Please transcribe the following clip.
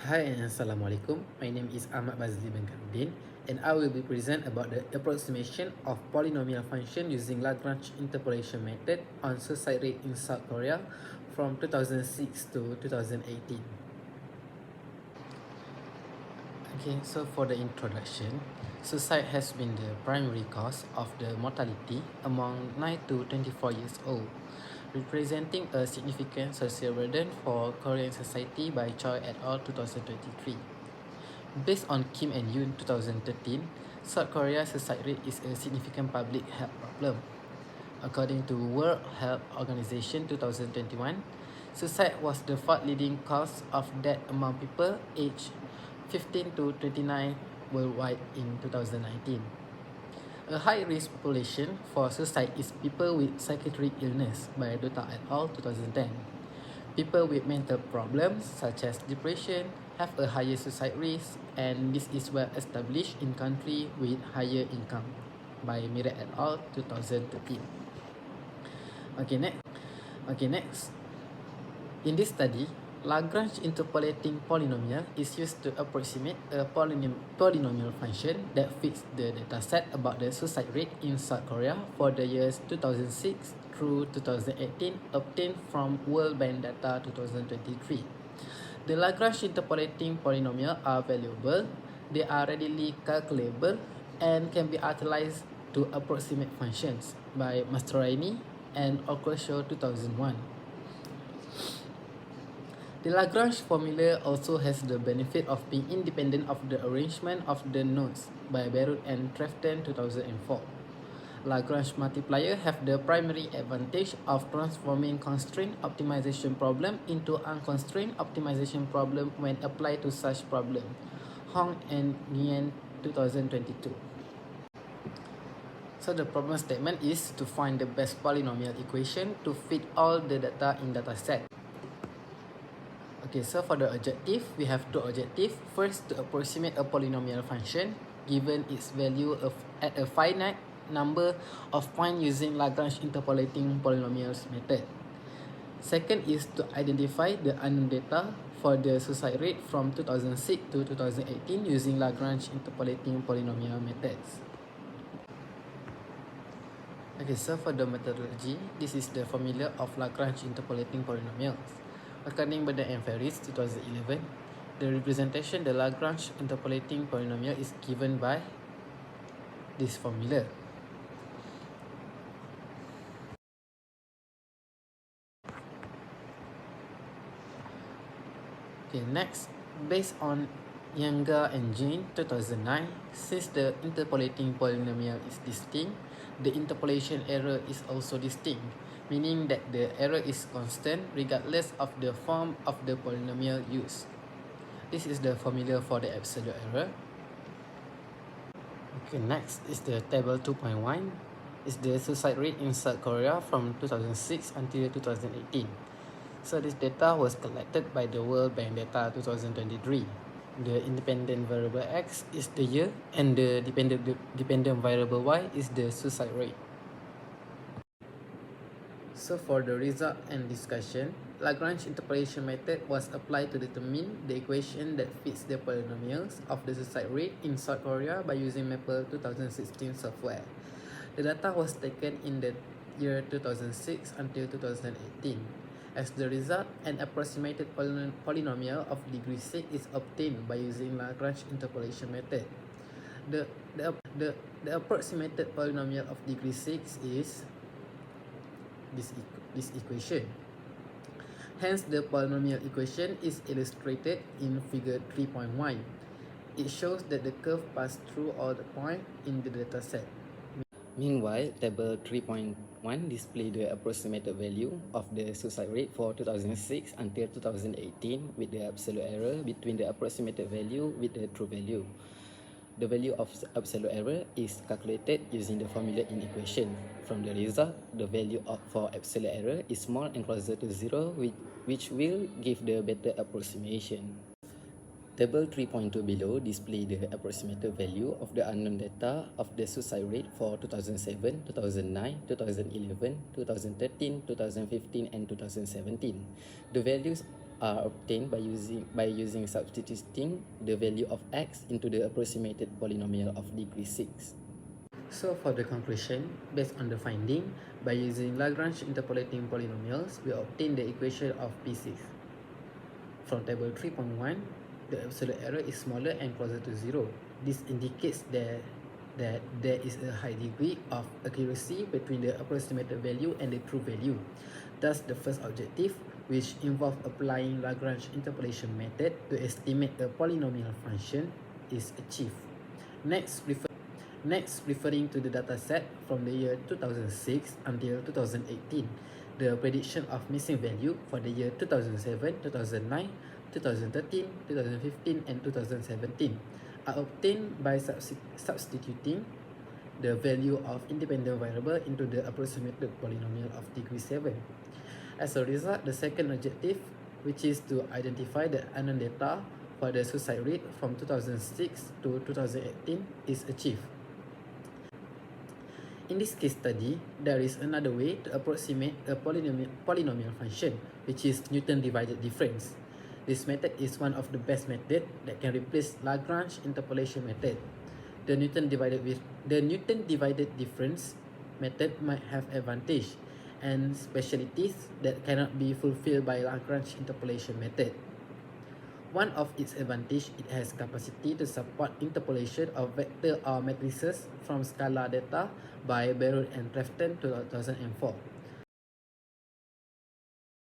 Hi and Assalamualaikum. My name is Ahmad Bazli bin Kamudin and I will be present about the approximation of polynomial function using Lagrange interpolation method on suicide rate in South Korea from 2006 to 2018. Okay, so for the introduction, suicide has been the primary cause of the mortality among 9 to 24 years old, representing a significant social burden for Korean society by Choi et al. 2023. Based on Kim and Yoon 2013, South Korea's suicide rate is a significant public health problem. According to World Health Organization 2021, suicide was the fourth leading cause of death among people aged 15 to 29 worldwide in 2019. A high-risk population for suicide is people with psychiatric illness by Dota et al. 2010. People with mental problems such as depression have a higher suicide risk, and this is well established in countries with higher income by Miret et al. 2013. Okay, next. In this study, Lagrange interpolating polynomial is used to approximate a polynomial function that fits the dataset about the suicide rate in South Korea for the years 2006 through 2018 obtained from World Bank Data 2023. The Lagrange interpolating polynomials are valuable, they are readily calculable, and can be utilized to approximate functions by Mastroianni and Ocasio 2001. The Lagrange formula also has the benefit of being independent of the arrangement of the nodes by Barrett and Trefton 2004. Lagrange multiplier have the primary advantage of transforming constraint optimization problem into unconstrained optimization problem when applied to such problem. Hong and Nguyen 2022. So the problem statement is to find the best polynomial equation to fit all the data in dataset. Okay, so for the objective, we have two objectives. First, to approximate a polynomial function given its value at a finite number of points using Lagrange interpolating polynomials method. Second is to identify the unknown data for the suicide rate from 2006 to 2018 using Lagrange interpolating polynomial methods. Okay, so for the methodology, this is the formula of Lagrange interpolating polynomials. According to and Ferris 2011, the representation the Lagrange interpolating polynomial is given by this formula. Okay, next, based on Younger and Jane 2009, since the interpolating polynomial is distinct, the interpolation error is also distinct, meaning that the error is constant regardless of the form of the polynomial used. This is the formula for the absolute error. Okay, next is the table 2.1. Is the suicide rate in South Korea from 2006 until 2018. So this data was collected by the World Bank Data 2023. The independent variable X is the year and the dependent variable Y is the suicide rate. So for the result and discussion, Lagrange interpolation method was applied to determine the equation that fits the polynomials of the suicide rate in South Korea by using Maple 2016 software. The data was taken in the year 2006 until 2018. As the result, an approximated polynomial of degree 6 is obtained by using Lagrange interpolation method. The approximated polynomial of degree 6 is this equation. Hence, the polynomial equation is illustrated in figure 3.1. It shows that the curve passed through all the points in the dataset. Meanwhile, table 3.1 displays the approximated value of the suicide rate for 2006 until 2018 with the absolute error between the approximated value with the true value. The value of absolute error is calculated using the formula in equation. From the result, the value for absolute error is small and closer to 0, which will give the better approximation. Table 3.2 below display the approximated value of the unknown data of the suicide rate for 2007, 2009, 2011, 2013, 2015, and 2017. The values are obtained by using substituting the value of x into the approximated polynomial of degree 6. So for the conclusion, based on the finding, by using Lagrange interpolating polynomials, we obtain the equation of P6. From table 3.1, the absolute error is smaller and closer to 0. This indicates that there is a high degree of accuracy between the approximated value and the true value. Thus, the first objective, which involves applying Lagrange interpolation method to estimate a polynomial function, is achieved. Next, referring to the dataset from the year 2006 until 2018, the prediction of missing value for the year 2007, 2009, 2013, 2015, and 2017 are obtained by substituting the value of independent variable into the approximated polynomial of degree 7. As a result, the second objective, which is to identify the unknown data for the suicide rate from 2006 to 2018, is achieved. In this case study, there is another way to approximate a polynomial function, which is Newton divided difference. This method is one of the best methods that can replace Lagrange interpolation method. The Newton divided difference method might have advantage and specialties that cannot be fulfilled by Lagrange interpolation method. One of its advantage, it has capacity to support interpolation of vector or matrices from scalar data by Baron and Trefton 2004.